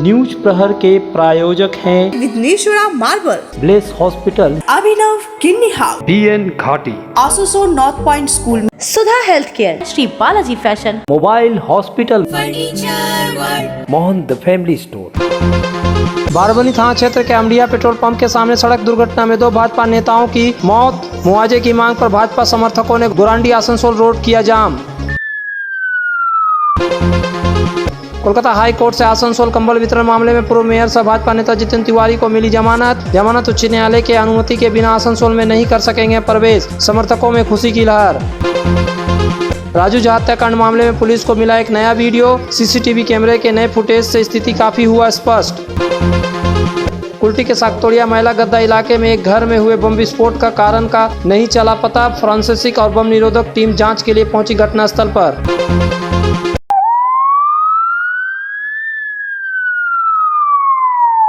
News प्रहर के प्रायोजक हैं Vighneshwara marble, bless hospital, Abhinav kidney house, BN Ghati, आसोसो north point school, Sudha health care, Shri Balaji fashion, mobile hospital, Mohan the family store. Barabani थाना क्षेत्र के अमडिया पेट्रोल पंप के सामने सड़क दुर्घटना में 2 भाजपा नेताओं की मौत। मुआवजे की मांग पर भाजपा समर्थकों ने गोरांडी आसनसोल रोड किया जाम। कोलकाता हाई कोर्ट से आसनसोल कंबल वितरण मामले में पूर्व मेयर सह भाजपा नेता जितेंद्र तिवारी को मिली जमानत उच्च न्यायालय के अनुमति के बिना आसनसोल में नहीं कर सकेंगे प्रवेश। समर्थकों में खुशी की लहर। राजू झा हत्याकांड मामले में पुलिस को मिला एक नया वीडियो। सीसीटीवी कैमरे के नए फुटेज से स्थिति काफी हुआ स्पष्ट। कुल्टी के साकतोड़िया महिला गद्दा इलाके में एक घर में हुए बम विस्फोट का कारण का नहीं चला पता। फोरेंसिक और बम निरोधक टीम जांच के लिए पहुंची घटनास्थल पर।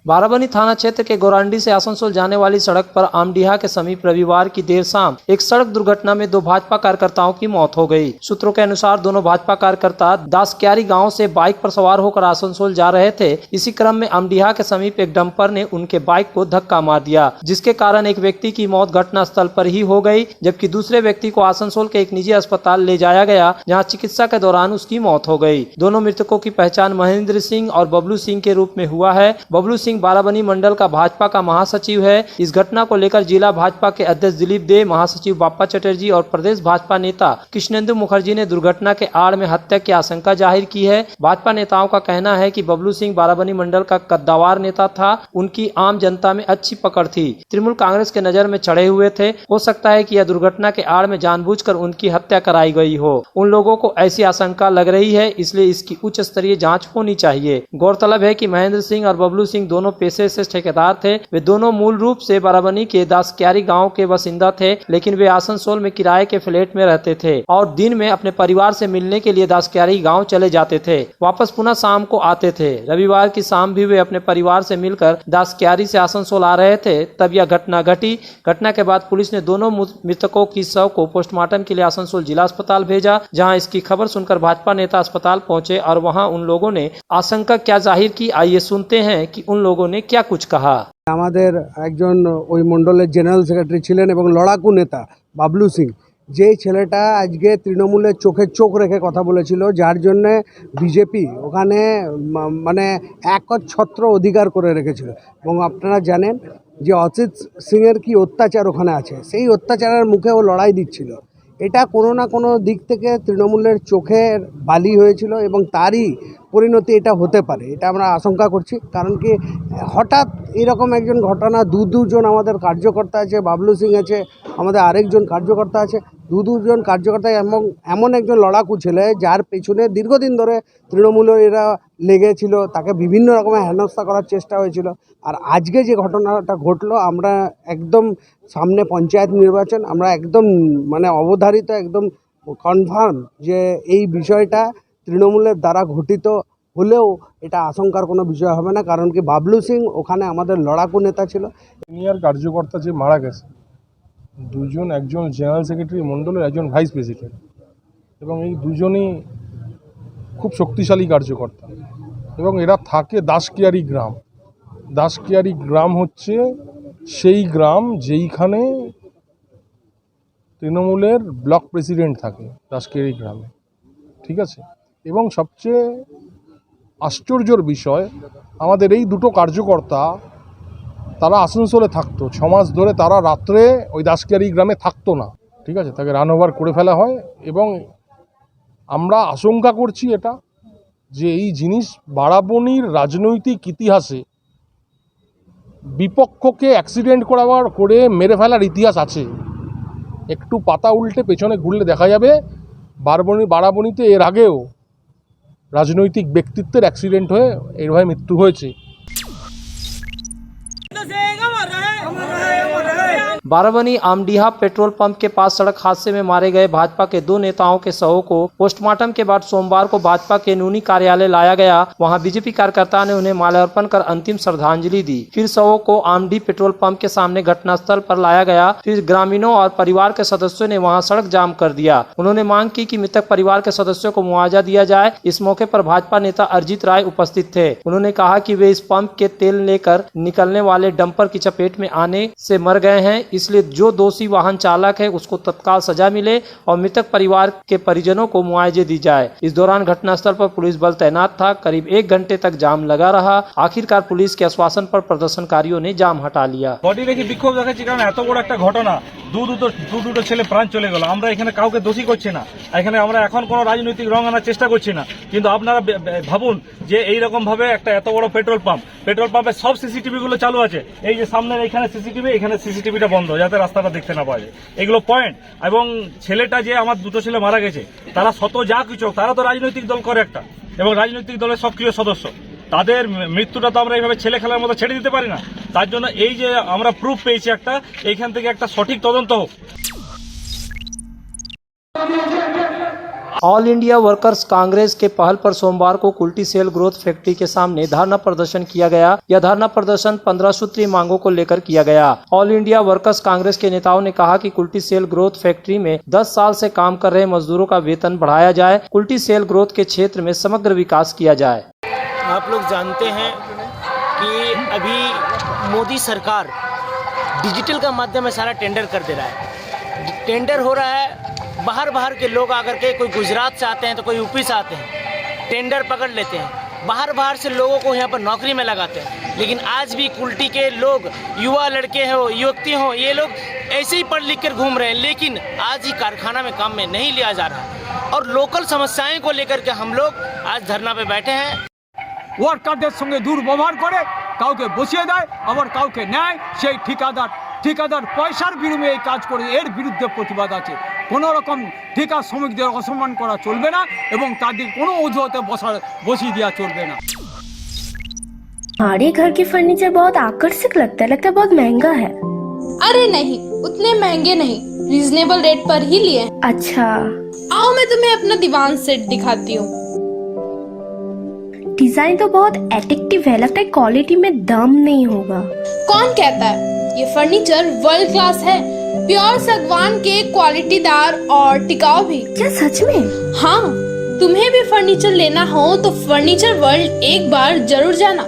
बाराबनी थाना क्षेत्र के गोरांडी से आसनसोल जाने वाली सड़क पर आमडीहा के समीप रविवार की देर शाम एक सड़क दुर्घटना में 2 भाजपा कार्यकर्ताओं की मौत हो गई। सूत्रों के अनुसार दोनों भाजपा कार्यकर्ता दासक्यारी गांव से बाइक पर सवार होकर आसनसोल जा रहे थे। इसी क्रम में आमडीहा के समीप एक डंपर ने उनके बाइक को धक्का मार दिया, जिसके कारण एक व्यक्ति की मौत घटनास्थल पर ही हो गई, जबकि दूसरे व्यक्ति को आसनसोल के एक निजी अस्पताल ले जाया गया, जहाँ चिकित्सा के दौरान उसकी मौत हो गई। दोनों मृतकों की पहचान महेंद्र सिंह और बबलू सिंह के रूप में हुआ है। बबलू सिंह बाराबनी मंडल का भाजपा का महासचिव है। इस घटना को लेकर जिला भाजपा के अध्यक्ष दिलीप दे, महासचिव बाप्पा चटर्जी और प्रदेश भाजपा नेता कृष्णेंदु मुखर्जी ने दुर्घटना के आड़ में हत्या की आशंका जाहिर की है। भाजपा नेताओं का कहना है कि बबलू सिंह बाराबनी मंडल का कद्दावर नेता था। उनकी आम जनता में अच्छी पकड़ थी। तृणमूल कांग्रेस के नजर में चढ़े हुए थे। हो सकता है कि यह दुर्घटना के आड़ में जानबूझकर उनकी हत्या कराई गई हो। उन लोगों को ऐसी आशंका लग रही है, इसलिए इसकी उच्च स्तरीय जांच होनी चाहिए। गौरतलब है कि महेंद्र सिंह और बबलू सिंह दोनों पेशे से ठेकेदार थे। वे दोनों मूल रूप से बाराबनी के दासक्यारी गांव के बासिंदा थे, लेकिन वे आसनसोल में किराए के फ्लैट में रहते थे और दिन में अपने परिवार से मिलने के लिए दासक्यारी गांव चले जाते थे। वापस पुनः शाम को आते थे। रविवार की शाम भी वे अपने परिवार से मिलकर दासक्यारी से आसनसोल आ रहे थे, तब यह घटना घटी। घटना के बाद पुलिस ने दोनों मृतकों की शव को पोस्टमार्टम के लिए आसनसोल जिला अस्पताल भेजा, जहाँ इसकी खबर सुनकर भाजपा नेता अस्पताल पहुंचे और वहाँ उन लोगों ने आशंका क्या जाहिर की। आइए सुनते हैं कि उन लोगों ने क्या कुछ कहा। আমাদের একজন ওই মণ্ডলের জেনারেল সেক্রেটারি ছিলেন এবং লড়াকু নেতা বাবলু সিং, যে ছেলেটা আজকে তৃণমূলের চোখে চোখ রেখে কথা বলেছিল, যার জন্যে বিজেপি ওখানে মানে একচ্ছত্র অধিকার করে রেখেছিল। এবং আপনারা জানেন যে অজিত সিংয়ের কি অত্যাচার ওখানে আছে, সেই অত্যাচারের মুখে ও লড়াই দিচ্ছিল। এটা কোনো না কোনো দিক থেকে তৃণমূলের চোখের বালি হয়েছিল এবং তারই পরিণতি এটা হতে পারে, এটা আমরা আশঙ্কা করছি। কারণ কি হঠাৎ এরকম একজন ঘটনা, দুজন আমাদের কার্যকর্তা আছে, বাবলু সিং আছে, আমাদের আরেকজন কার্যকর্তা আছে, দুজন কার্যকর্তা এবং এমন একজন লড়াকু ছেলে যার পেছনে দীর্ঘদিন ধরে তৃণমূলের এরা লেগেছিল, তাকে বিভিন্ন রকমের হেনস্থা করার চেষ্টা হয়েছিল। আর আজকে যে ঘটনাটা ঘটলো, আমরা একদম সামনে পঞ্চায়েত নির্বাচন, আমরা একদম মানে অবধারিত, একদম কনফার্ম যে এই বিষয়টা তৃণমূলের দ্বারা ঘটিত হলেও এটা আশঙ্কার কোনো বিষয় হবে না। কারণ কি বাবলু সিং ওখানে আমাদের লড়াকু নেতা ছিল। সিনিয়র কার্যকর্তা যে মারা গেছে দুজন, একজন জেনারেল সেক্রেটারি মণ্ডলের, একজন ভাইস প্রেসিডেন্ট, এবং এই দুজনই খুব শক্তিশালী কার্যকর্তা এবং এরা থাকে দাসক্যারি গ্রাম। দাসক্যারি গ্রাম হচ্ছে সেই গ্রাম যেইখানে তৃণমূলের ব্লক প্রেসিডেন্ট থাকে দাসক্যারি গ্রামে, ঠিক আছে। এবং সবচেয়ে আশ্চর্যর বিষয়, আমাদের এই দুটো কার্যকর্তা তারা আসানসোলে থাকতো 6 মাস ধরে, তারা রাত্রে ওই দাসক্যারি গ্রামে থাকতো না, ঠিক আছে, তাকে রান ওভার করে ফেলা হয়। এবং আমরা আশঙ্কা করছি এটা যে এই জিনিস বারাবনীর রাজনৈতিক ইতিহাসে বিপক্ষকে অ্যাক্সিডেন্ট করে মেরে ফেলার ইতিহাস আছে। একটু পাতা উল্টে পেছনে ঘুরলে দেখা যাবে বারাবনীতে এর আগেও রাজনৈতিক ব্যক্তিত্বের অ্যাক্সিডেন্ট হয়ে এইভাবে মৃত্যু হয়েছে। बाराबनी आमडीहा पेट्रोल पंप के पास सड़क हादसे में मारे गए भाजपा के 2 नेताओं के शवों को पोस्टमार्टम के बाद सोमवार को भाजपा के नूनी कार्यालय लाया गया। वहां बीजेपी कार्यकर्ता ने उन्हें माल्यार्पण कर अंतिम श्रद्धांजलि दी। फिर शवों को आमडी पेट्रोल पंप के सामने घटनास्थल पर लाया गया। फिर ग्रामीणों और परिवार के सदस्यों ने वहां सड़क जाम कर दिया। उन्होंने मांग की कि मृतक परिवार के सदस्यों को मुआवजा दिया जाए। इस मौके पर भाजपा नेता अरजीत राय उपस्थित थे। उन्होंने कहा कि वे इस पंप के तेल लेकर निकलने वाले डंपर की चपेट में आने से मर गए हैं, इसलिए जो दोषी वाहन चालक है उसको तत्काल सजा मिले और मृतक परिवार के परिजनों को मुआवजे दी जाए। इस दौरान घटनास्थल पर पुलिस बल तैनात था। करीब 1 घंटे तक जाम लगा रहा। आखिरकार पुलिस के आश्वासन पर प्रदर्शनकारियों ने जाम हटा लिया। বডি রেখে বিক্ষোভ দেখাচ্ছি কারণ এত বড় একটা ঘটনা, দুটো ছেলে প্রাণ চলে গেল। আমরা এখানে কাউকে দোষী করছি না, এখানে আমরা এখন কোনো রাজনৈতিক রং আনার চেষ্টা করছি না। কিন্তু আপনারা ভাবুন যে এইরকম ভাবে একটা এত বড় পেট্রোল পাম্পে সব সিসিটিভি গুলো চালু আছে। এই যে সামনে এখানে সিসিটিভিটা বন্ধ, যাতে রাস্তাটা দেখতে না পাওয়া যায়। এগুলো পয়েন্ট। এবং ছেলেটা যে আমার 2টো ছেলে মারা গেছে, তারা শত যা কিছু, তারা তো রাজনৈতিক দল করে একটা এবং রাজনৈতিক দলের সক্রিয় সদস্য। তাদের মৃত্যুটা তো আমরা এইভাবে ছেলে খেলার মতো ছেড়ে দিতে পারি না। তার জন্য এই যে আমরা প্রুফ পেয়েছি একটা, এইখান থেকে একটা সঠিক তদন্ত হোক। ऑल इंडिया वर्कर्स कांग्रेस के पहल पर सोमवार को कुल्टी सेल ग्रोथ फैक्ट्री के सामने धरना प्रदर्शन किया गया। यह धरना प्रदर्शन 15 सूत्रीय मांगों को लेकर किया गया। ऑल इंडिया वर्कर्स कांग्रेस के नेताओं ने कहा कि कुल्टी सेल ग्रोथ फैक्ट्री में 10 साल से काम कर रहे मजदूरों का वेतन बढ़ाया जाए। कुल्टी सेल ग्रोथ के क्षेत्र में समग्र विकास किया जाए। आप लोग जानते हैं कि अभी मोदी सरकार डिजिटल का माध्यम में सारा टेंडर कर दे रहा है। टेंडर हो रहा है, बाहर के लोग आकर के, कोई गुजरात से आते हैं तो कोई यूपी से आते हैं, टेंडर पकड़ लेते हैं, बाहर से लोगों को यहाँ पर नौकरी में लगाते हैं। लेकिन आज भी कुल्टी के लोग, युवा लड़के हो, युवती हो, ये लोग ऐसे ही पढ़ लिख कर घूम रहे हैं, लेकिन आज ही कारखाना में काम में नहीं लिया जा रहा। और लोकल समस्याएं को लेकर के हम लोग आज धरना पे बैठे हैं। ওয়ার্কারদের সঙ্গে দুর্ব্যবহার করে কাউকে বসিয়ে দেয়, আবার কাউকে নেয় সেই ঠিকাদার পয়সার বিনিময়ে এই কাজ করে। এর বিরুদ্ধে প্রতিবাদ আছে। কোনো রকম ঠিকা শ্রমিকদের অসম্মান করা চলবে না এবং তাদের কোনো অজুহাতে বসিয়ে দেওয়া চলবে না। हमारे घर के फर्नीचर बहुत आकर्षक लगता है बहुत महंगा है। अरे नहीं, उतने महंगे नहीं, रीजनेबल रेट पर ही लिए। अच्छा, आओ मैं तुम्हें अपना दीवान सेट दिखाती हूँ। डिजाइन तो बहुत एट्रैक्टिव है, लगता है क्वालिटी में दम नहीं होगा। कौन कहता है? ये फर्नीचर वर्ल्ड क्लास है, प्योर सागवान के, क्वालिटीदार और टिकाऊ भी। क्या सच में? हाँ, तुम्हें भी फर्नीचर लेना हो तो फर्नीचर वर्ल्ड एक बार जरूर जाना।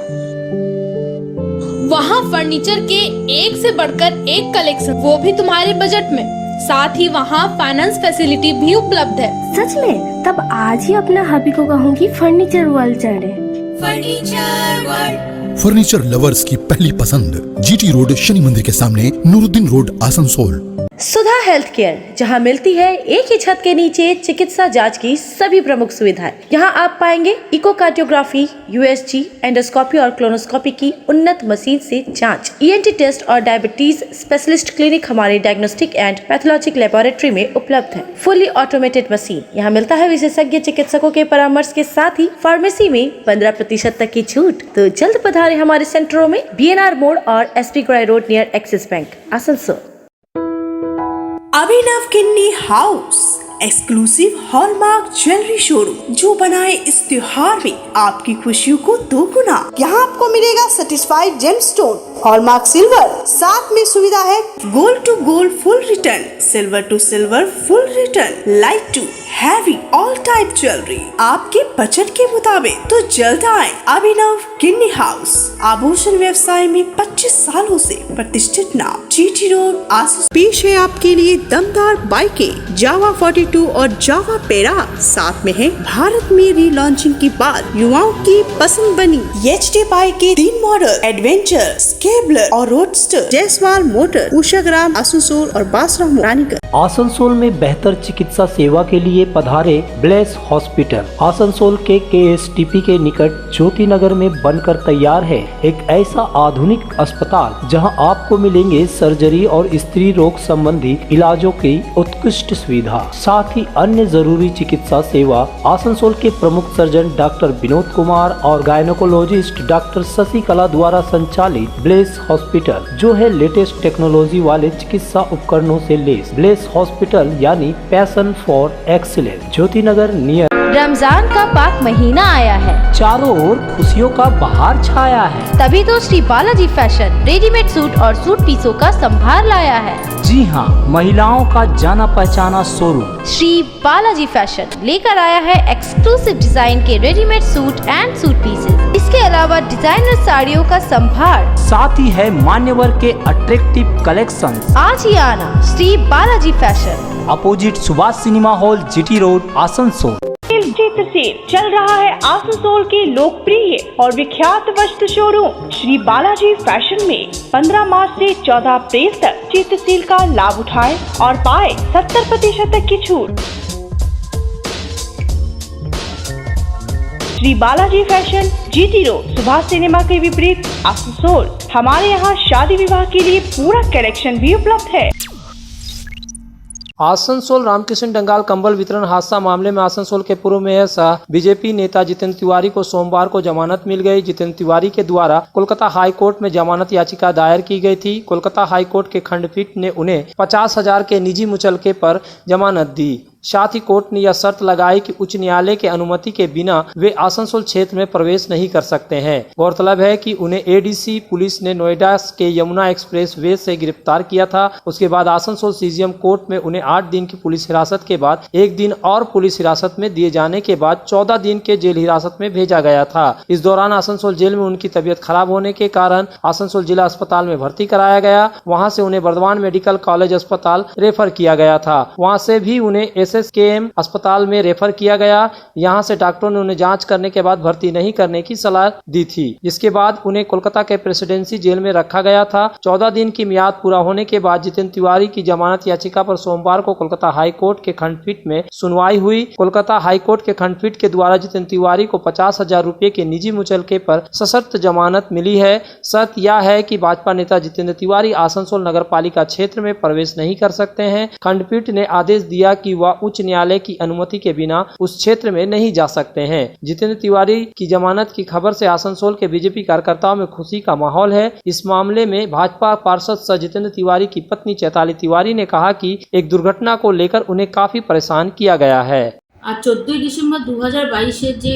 वहाँ फर्नीचर के एक से बढ़कर एक कलेक्शन, वो भी तुम्हारे बजट में। साथ ही वहाँ फाइनेंस फैसिलिटी भी उपलब्ध है। सच में? तब आज ही अपना हबी को कहूँगी फर्नीचर वर्ल्ड चढ़े। फर्नीचर लवर्स की पहली पसंद, जीटी रोड, शनि मंदिर के सामने, नूरुद्दीन रोड, आसनसोल। सुधा हेल्थ केयर, जहां मिलती है एक ही छत के नीचे चिकित्सा जांच की सभी प्रमुख सुविधाएं। यहां आप पाएंगे इकोकार्डियोग्राफी, यूएसजी, एंडोस्कोपी और क्लोनोस्कोपी की उन्नत मशीन से जांच, ईएनटी टेस्ट और डायबिटीज स्पेशलिस्ट क्लिनिक हमारे डायग्नोस्टिक एंड पैथोलॉजिक लेबोरेटरी में उपलब्ध है। Fully automated machine. यहाँ मिलता है विशेषज्ञ चिकित्सकों के परामर्श के साथ ही फार्मेसी में 15% तक की छूट। तो जल्द पधारे हमारे सेंटरों में, BNR मोड़ और SP ग्राय road near Axis bank, Asansol. Abhinav किन्नी house, exclusive hallmark jewellery showroom, जो बनाए इस त्योहार में आपकी खुशियों को दोगुना। यहाँ आपको मिलेगा सर्टिफाइड जेमस्टोन, हॉलमार्क सिल्वर, साथ में सुविधा है gold to gold full return, silver to silver full return, light to heavy all type jewellery आपके बजट के मुताबिक। तो जल्द आए अभिनव किन्नी हाउस, आभूषण व्यवसाय में 25 सालों से प्रतिष्ठित नाम, GT रोड, आसपास। पेश है आपके लिए दमदार बाइकें, जावा 42 और जावा पेरा। साथ में है भारत में रीलॉन्चिंग के बाद युवाओं की पसंद बनी HD बाइक के 3 मॉडल, एडवेंचर, स्केबलर और रोडस्टर। जयसवाल मोटर, उषाग्राम, आसनसोल और बासरा रानीगंज। आसनसोल में बेहतर चिकित्सा सेवा के लिए पधारे ब्लेस हॉस्पिटल। आसनसोल के KSTP के निकट ज्योति नगर में बनकर तैयार है एक ऐसा आधुनिक अस्पताल जहां आपको मिलेंगे सर्जरी और स्त्री रोग संबंधी इलाजों की उत्कृष्ट सुविधा, साथ ही अन्य जरूरी चिकित्सा सेवा। आसनसोल के प्रमुख सर्जन डॉक्टर विनोद कुमार और गायनोकोलॉजिस्ट डॉक्टर शशिकला द्वारा संचालित ब्लेस हॉस्पिटल, जो है लेटेस्ट टेक्नोलॉजी वाले चिकित्सा उपकरणों से लैस। ब्लेस हॉस्पिटल यानी passion for excellence, Jyoti Nagar near. Ramzan का पाक महीना आया है, चारों ओर खुशियों का बहार छाया है, तभी तो Shri Balaji fashion readymade suit और सूट पीसों का संभार लाया है। जी हाँ, महिलाओं का जाना पहचाना शोरूम श्री बालाजी फैशन लेकर आया है एक्सक्लूसिव डिजाइन के readymade suit and suit pieces. इसके अलावा डिजाइनर साड़ियों का संभार, साथ ही है मान्यवर के अट्रैक्टिव कलेक्शन। आज ही आना Shri Balaji fashion, opposite Subhash cinema hall, GT road, Asansol. चित्र सेल चल रहा है आसनसोल के लोकप्रिय और विख्यात वस्त्र शोरूम श्री बालाजी फैशन में 15 मार्च से 14 अप्रैल तक चित्र सेल का लाभ उठाएं और पाए 70% तक की छूट। Shri Balaji fashion, GT road, Subhash cinema के विपरीत, आसनसोल। हमारे यहाँ शादी विवाह के लिए पूरा कलेक्शन भी उपलब्ध है। आसनसोल रामकृष्ण डंगाल कंबल वितरण हादसा मामले में आसनसोल के पूर्व मेयर सह बीजेपी नेता जितेंद्र तिवारी को सोमवार को जमानत मिल गई। जितेंद्र तिवारी के द्वारा कोलकाता हाई कोर्ट में जमानत याचिका दायर की गई थी। कोलकाता हाई कोर्ट के खंडपीठ ने उन्हें 50,000 के निजी मुचलके पर जमानत दी। साथ ही कोर्ट ने यह शर्त लगाई कि उच्च न्यायालय के अनुमति के बिना वे आसनसोल क्षेत्र में प्रवेश नहीं कर सकते हैं। गौरतलब है कि उन्हें ADC पुलिस ने नोएडा के यमुना एक्सप्रेस वे से गिरफ्तार किया था। उसके बाद आसनसोल CGM कोर्ट में उन्हें 8 दिन की पुलिस हिरासत के बाद 1 दिन और पुलिस हिरासत में दिए जाने के बाद 14 दिन के जेल हिरासत में भेजा गया था। इस दौरान आसनसोल जेल में उनकी तबीयत खराब होने के कारण आसनसोल जिला अस्पताल में भर्ती कराया गया। वहाँ से उन्हें बर्धमान मेडिकल कॉलेज अस्पताल रेफर किया गया था। वहाँ से भी उन्हें SSKM अस्पताल में रेफर किया गया। यहाँ से डॉक्टरों ने उन्हें जांच करने के बाद भर्ती नहीं करने की सलाह दी थी, जिसके बाद उन्हें कोलकाता के प्रेसिडेंसी जेल में रखा गया था। 14 दिन की मियाद पूरा होने के बाद जितेंद्र तिवारी की जमानत याचिका पर सोमवार को कोलकाता हाई कोर्ट के खंडपीठ में सुनवाई हुई। कोलकाता हाई कोर्ट के खंडपीठ के द्वारा जितेंद्र तिवारी को 50,000 रुपए के निजी मुचलके पर सशर्त जमानत मिली है। शर्त यह है कि भाजपा नेता जितेंद्र तिवारी आसनसोल नगर पालिका क्षेत्र में प्रवेश नहीं कर सकते हैं। खंडपीठ ने आदेश दिया कि वह उच्च न्यायालय की अनुमति के बिना उस क्षेत्र में नहीं जा सकते हैं। जितेंद्र तिवारी की जमानत की खबर से आसनसोल के बीजेपी कार्यकर्ताओं में खुशी का माहौल है। इस मामले में भाजपा पार्षद सह जितेंद्र तिवारी की पत्नी चैताली तिवारी ने कहा कि एक दुर्घटना को लेकर उन्हें काफी परेशान किया गया है। আর 14 ডিসেম্বর 2022-এর যে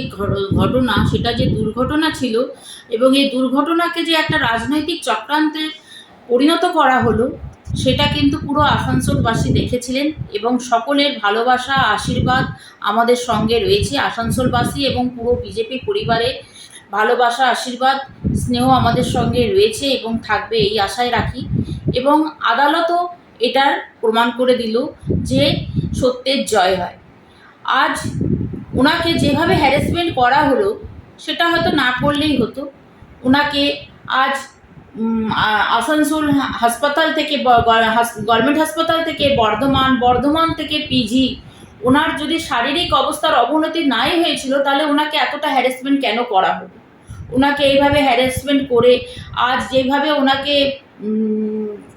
ঘটনা, সেটা যে দুর্ঘটনা ছিল এবং এই দুর্ঘটনাকে যে একটা রাজনৈতিক চক্রান্তে পরিণত করা হলো, সেটা কিন্তু পুরো আসানসোলবাসী দেখেছিলেন এবং সকলের ভালোবাসা আশীর্বাদ আমাদের সঙ্গে রয়েছে। আসানসোলবাসী এবং পুরো বিজেপি পরিবারের ভালোবাসা আশীর্বাদ স্নেহ আমাদের সঙ্গে রয়েছে এবং থাকবে, এই আশায় রাখি। এবং আদালতও এটার প্রমাণ করে দিল যে সত্যের জয় হয়। আজ ওনাকে যেভাবে হ্যারাসমেন্ট করা হলো সেটা হয়তো না করলেই হতো। ওনাকে আজ আসানসোল হাসপাতাল থেকে গভর্নমেন্ট হাসপাতাল থেকে বর্ধমান থেকে PG, ওনার যদি শারীরিক অবস্থার অবনতি নাই হয়েছিল তাহলে ওনাকে এতটা হ্যারাসমেন্ট কেন করা হলো? ওনাকে এইভাবে হ্যারাসমেন্ট করে আজ যেভাবে ওনাকে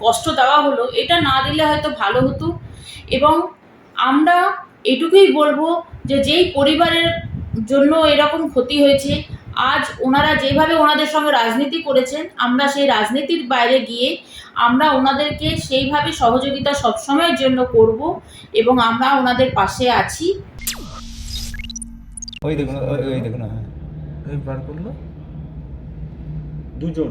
কষ্ট দেওয়া হলো, এটা না দিলে হয়তো ভালো হতো। এবং আমরা এটুকুই বলবো যে যেই পরিবারের জন্য এরকম ক্ষতি হয়েছে, আজ ওনারা যেভাবে ওনাদের সঙ্গে রাজনীতি করেছেন, আমরা সেই রাজনীতির বাইরে গিয়ে আমরা ওনাদেরকে সেইভাবে সহযোগিতা সবসময়ের জন্য করব এবং আমরা ওনাদের পাশে আছি। ওই দেখুন হ্যাঁ, এই বার করলো দুজন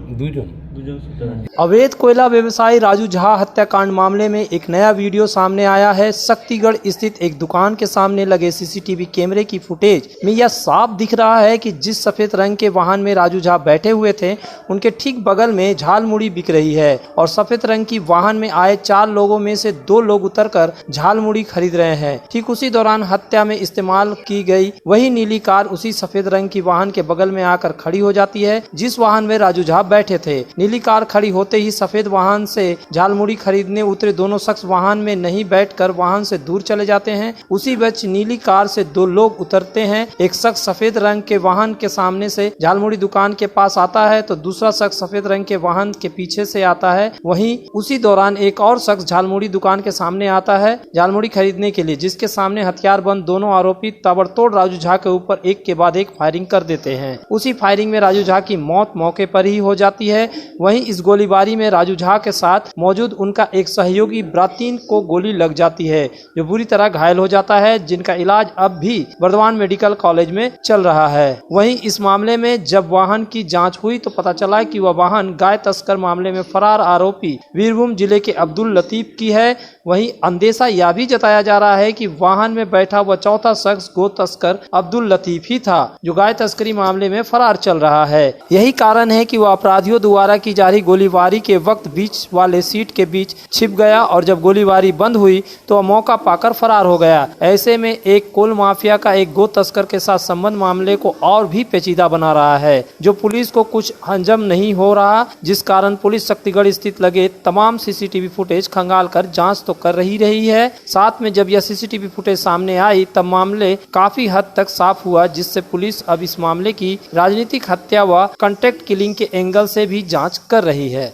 अवैध कोयला व्यवसायी राजू झा हत्याकांड मामले में एक नया वीडियो सामने आया है। शक्तिगढ़ स्थित एक दुकान के सामने लगे CCTV कैमरे की फुटेज में यह साफ दिख रहा है कि जिस सफेद रंग के वाहन में राजू झा बैठे हुए थे, उनके ठीक बगल में झाल मुड़ी बिक रही है और सफेद रंग की वाहन में आए 4 लोगों में से 2 लोग उतरकर झाल मुड़ी खरीद रहे हैं। ठीक उसी दौरान हत्या में इस्तेमाल की गई वही नीली कार उसी सफेद रंग की वाहन के बगल में आकर खड़ी हो जाती है जिस वाहन में राजू झा बैठे थे। नीली कार खड़ी होते ही सफेद वाहन से झालमुड़ी खरीदने उतरे दोनों शख्स वाहन में नहीं बैठकर वाहन से दूर चले जाते हैं। उसी बीच नीली कार से दो लोग उतरते हैं। एक शख्स सफेद रंग के वाहन के सामने से झालमुड़ी दुकान के पास आता है तो दूसरा शख्स सफेद रंग के वाहन के पीछे से आता है। वहीं उसी दौरान एक और शख्स झालमुड़ी दुकान के सामने आता है झालमुड़ी खरीदने के लिए, जिसके सामने हथियारबंद दोनों आरोपी ताबड़तोड़ राजू झा के ऊपर एक के बाद एक फायरिंग कर देते हैं। उसी फायरिंग में राजू झा की मौत मौके पर ही हो जाती है। वहीं इस गोलीबारी में राजू झा के साथ मौजूद उनका एक सहयोगी ब्रातीन को गोली लग जाती है, जो बुरी तरह घायल हो जाता है, जिनका इलाज अब भी बर्दवान मेडिकल कॉलेज में चल रहा है। वहीं इस मामले में जब वाहन की जांच हुई तो पता चला कि वह वाहन गाय तस्कर मामले में फरार आरोपी वीरभूम जिले के अब्दुल लतीफ की है। वहीं अंदेशा यह भी जताया जा रहा है कि वाहन में बैठा वह चौथा शख्स गो तस्कर अब्दुल लतीफ ही था, जो गाय तस्करी मामले में फरार चल रहा है। यही कारण है कि वह अपराधियों द्वारा की जा रही गोलीबारी के वक्त बीच वाले सीट के बीच छिप गया और जब गोलीबारी बंद हुई तो वह मौका पाकर फरार हो गया। ऐसे में एक कोल माफिया का एक गो तस्कर के साथ संबंध मामले को और भी पेचीदा बना रहा है, जो पुलिस को कुछ हंजम नहीं हो रहा, जिस कारण पुलिस शक्तिगढ़ स्थित लगे तमाम सीसीटीवी फुटेज खंगाल कर जांच तो कर रही है। साथ में जब यह सीसीटीवी फुटेज सामने आई तब मामले काफी हद तक साफ हुआ, जिससे पुलिस अब इस मामले की राजनीतिक हत्या व कॉन्टेक्ट किलिंग के एंगल से भी जांच कर रही है।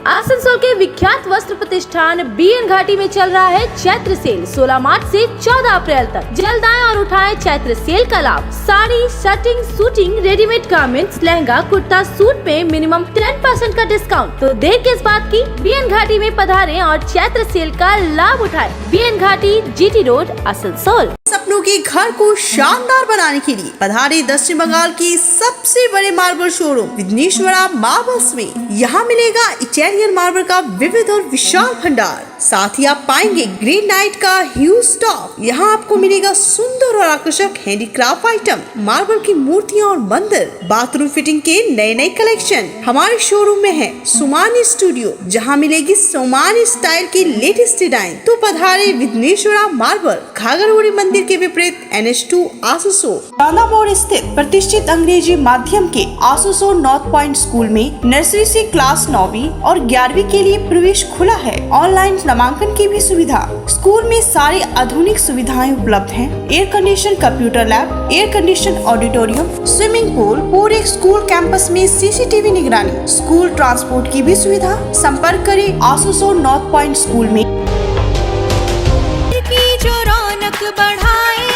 आसनसोल के विख्यात वस्त्र प्रतिष्ठान बीएन घाटी में चल रहा है चैत्र सेल 16 मार्च से 14 अप्रैल तक। जल्द आएं और उठाएं चैत्र सेल का लाभ। Sari, shirting, suiting, readymade garments, lehenga, kurta, suit पे मिनिमम 10% का डिस्काउंट। तो देर किस बात की, बीएन घाटी में पधारें और चैत्र सेल का लाभ उठाएं। बीएन घाटी, जीटी रोड, आसनसोल। सपनों के घर को शानदार बनाने के लिए पधारे दक्षिण बंगाल की सबसे बड़े मार्बल शोरूम विघ्नेश्वरा मार्बल्स में। यहाँ मिलेगा इटालियन मार्बल का विविध और विशाल भंडार। साथ ही आप पाएंगे ग्रेनाइट का ह्यूज स्टॉक। यहाँ आपको मिलेगा सुंदर और आकर्षक हैंडीक्राफ्ट आइटम, मार्बल की मूर्तियाँ और मंदिर, बाथरूम फिटिंग के नए नए कलेक्शन। हमारे शोरूम में है सोमानी स्टूडियो, जहाँ मिलेगी सोमानी स्टाइल की लेटेस्ट डिजाइन। तो पधारे विघ्नेश्वरा मार्बल, घाघरगुड़ी मंदिर के विपरीत NH2 आसनसोल। राधा मोड़ स्थित प्रतिष्ठित अंग्रेजी माध्यम के आसनसोल नॉर्थ पॉइंट स्कूल में नर्सरी से क्लास 9वीं और 11वीं के लिए प्रवेश खुला है। ऑनलाइन नामांकन की भी सुविधा। स्कूल में सारी आधुनिक सुविधाएं उपलब्ध हैं। Air condition computer lab, air condition auditorium, swimming pool, पूरे स्कूल कैंपस में CCTV निगरानी, स्कूल ट्रांसपोर्ट की भी सुविधा। संपर्क करें आसनसोल नॉर्थ पॉइंट स्कूल में। जो रौनक बढ़ाए,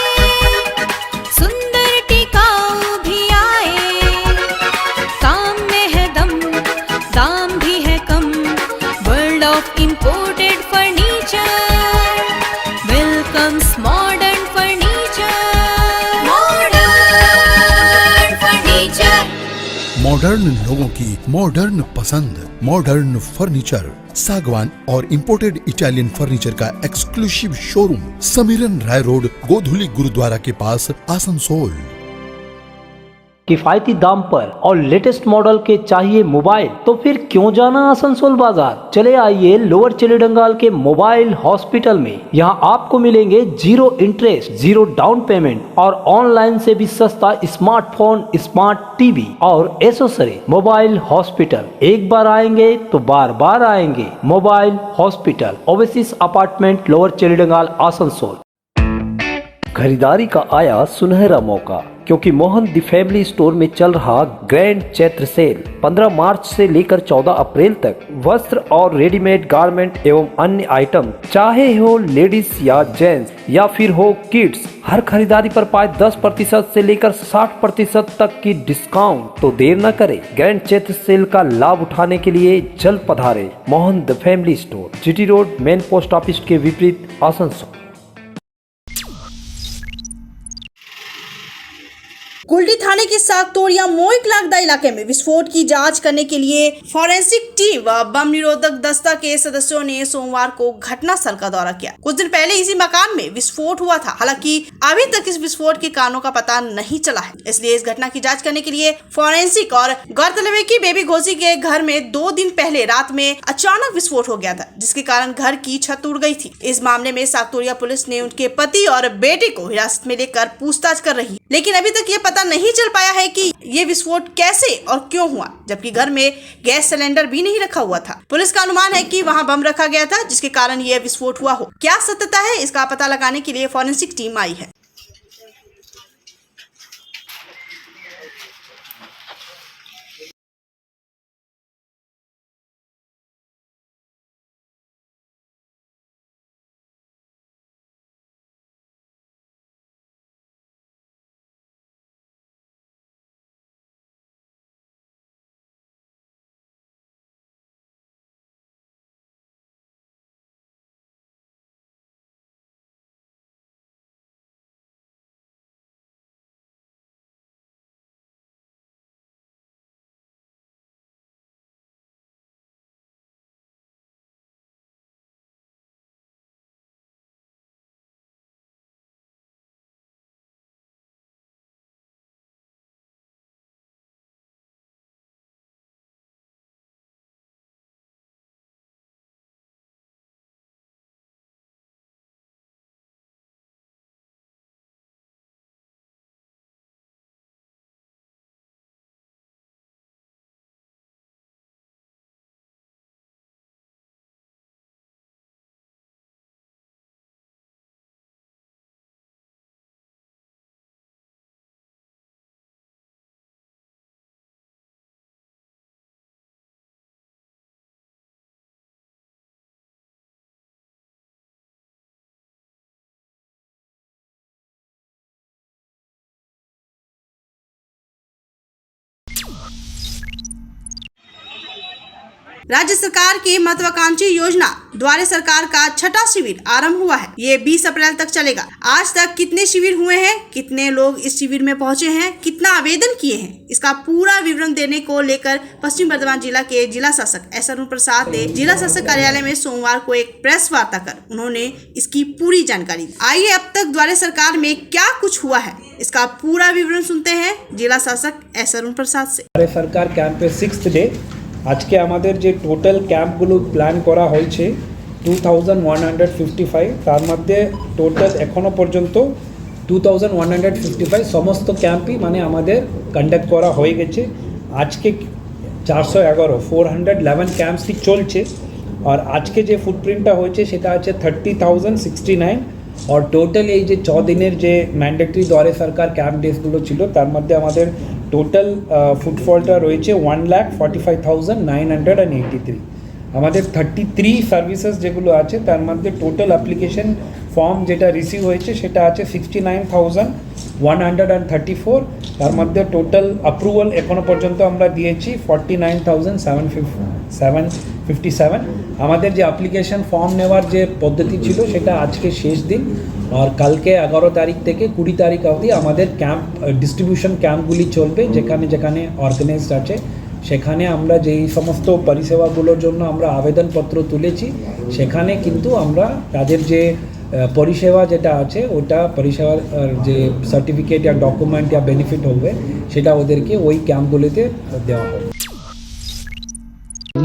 सुंदर टिकाऊ भी आए, काम में है दम, दाम भी है कम। World of imported furniture welcomes modern furniture. Modern furniture, modern लोगों की मॉडर्न पसंद, मॉडर्न फर्नीचर, सागवान और इंपोर्टेड इटालियन फर्नीचर का exclusive showroom, Samiran Rai road, Godhuli Gurudwara के पास, आसनसोल। किफायती दाम पर और लेटेस्ट मॉडल के चाहिए मोबाइल, तो फिर क्यों जाना आसनसोल बाजार। चले आइए लोअर चिलीडंगाल के मोबाइल हॉस्पिटल में। यहाँ आपको मिलेंगे 0 इंटरेस्ट, 0 डाउन पेमेंट और ऑनलाइन से भी सस्ता स्मार्टफोन, स्मार्ट टीवी और एसेसरी। मोबाइल हॉस्पिटल, एक बार आएंगे तो बार बार आएंगे। Mobile hospital, oasis apartment, lower Chilidangal, Asansol. खरीदारी का आया सुनहरा मौका, क्योंकि मोहन दी फैमिली स्टोर में चल रहा ग्रैंड चैत्र सेल 15 मार्च से लेकर 14 अप्रैल तक। वस्त्र और रेडीमेड गारमेंट एवं अन्य आइटम, चाहे हो लेडीज या जेंट्स या फिर हो किड्स, हर खरीदारी पर पाए 10% से लेकर 60% तक की डिस्काउंट। तो देर न करें, ग्रैंड चैत्र सेल का लाभ उठाने के लिए जल्द पधारे Mohan the family store, GT road, main post office के विपरीत, आसनसोल। कुल्टी थाने के सागतोड़िया मोइक लागदा इलाके में विस्फोट की जांच करने के लिए फॉरेंसिक टीम व बम निरोधक दस्ता के सदस्यों ने सोमवार को घटना स्थल का दौरा किया। कुछ दिन पहले इसी मकान में विस्फोट हुआ था। हालांकि अभी तक इस विस्फोट के कारणों का पता नहीं चला है, इसलिए इस घटना की जांच करने के लिए फॉरेंसिक और गौरतलब है कि बेबी घोसी के घर में 2 दिन पहले रात में अचानक विस्फोट हो गया था, जिसके कारण घर की छत उड़ गई थी। इस मामले में सागतोड़िया पुलिस ने उनके पति और बेटे को हिरासत में लेकर पूछताछ कर रही है, लेकिन अभी तक ये पता पता नहीं चल पाया है कि ये विस्फोट कैसे और क्यों हुआ, जबकि घर में गैस सिलेंडर भी नहीं रखा हुआ था। पुलिस का अनुमान है कि वहां बम रखा गया था, जिसके कारण यह विस्फोट हुआ हो। क्या सत्यता है, इसका पता लगाने के लिए फॉरेंसिक टीम आई है। राज्य सरकार की महत्वाकांक्षी योजना द्वारे सरकार का छठा शिविर आरंभ हुआ है। ये 20 अप्रैल तक चलेगा। आज तक कितने शिविर हुए हैं, कितने लोग इस शिविर में पहुंचे हैं, कितना आवेदन किए हैं, इसका पूरा विवरण देने को लेकर पश्चिम बर्धमान जिला के जिला शासक एस अरुण प्रसाद ने जिला शासक कार्यालय में सोमवार को एक प्रेस वार्ता कर उन्होंने इसकी पूरी जानकारी दी। आइए अब तक द्वारे सरकार में क्या कुछ हुआ है, इसका पूरा विवरण सुनते हैं जिला शासक एस अरुण प्रसाद से। सरकार कैंपे 6th डे আজকে আমাদের যে টোটাল ক্যাম্পগুলো প্ল্যান করা হয়েছে 2155, তার মধ্যে টোটাল এখনো পর্যন্ত 2155 সমস্ত ক্যাম্পই মানে আমাদের কন্ডাক্ট করা হয়ে গেছে। আজকে 411 ক্যাম্পসই চলছে আর আজকে যে ফুটপ্রিন্টটা হয়েছে সেটা আছে 30,069 और टोटल ये जो 4 दिनेर जो मैंडेटरी द्वारे सरकार कैम्प डेजगुलो छिलो तार मध्य आमादेर टोटल फुटफलटा रयेछे 1,45,983 आमादेर 33 सार्विसेस जेगुलो आछे तार मध्य टोटल एप्लीकेशन फर्म जेटा रिसिव होयेछे सेटा आछे 69,134 तार मध्य टोटल अप्रुवल एखोनो पर्यन्त आमरा दिएछि 49,757 আমাদের যে অ্যাপ্লিকেশন ফর্ম নেওয়ার যে পদ্ধতি ছিল সেটা আজকে শেষ দিন আর কালকে 11 তারিখ থেকে 20 তারিখ অবধি আমাদের ক্যাম্প ডিস্ট্রিবিউশন ক্যাম্পগুলি চলবে যেখানে যেখানে অর্গানাইজড আছে সেখানে আমরা যেই সমস্ত পরিষেবাগুলোর জন্য আমরা আবেদনপত্র তুলেছি সেখানে কিন্তু আমরা তাদের যে পরিষেবা যেটা আছে ওটা পরিষেবার যে সার্টিফিকেট या ডকুমেন্ট या বেনিফিট হবে সেটা ওদেরকে ওই ক্যাম্পগুলিতে দেওয়া হবে।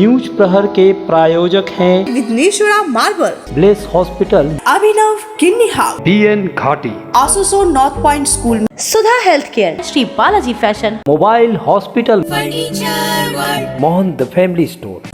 न्यूज प्रहर के प्रायोजक हैं Vighneshwara marble, bless hospital, Abhinav Kinni house, BN Ghati, Asansol north point school, Sudha health care, Shri Balaji fashion, mobile hospital, furniture world, Mohan the family store.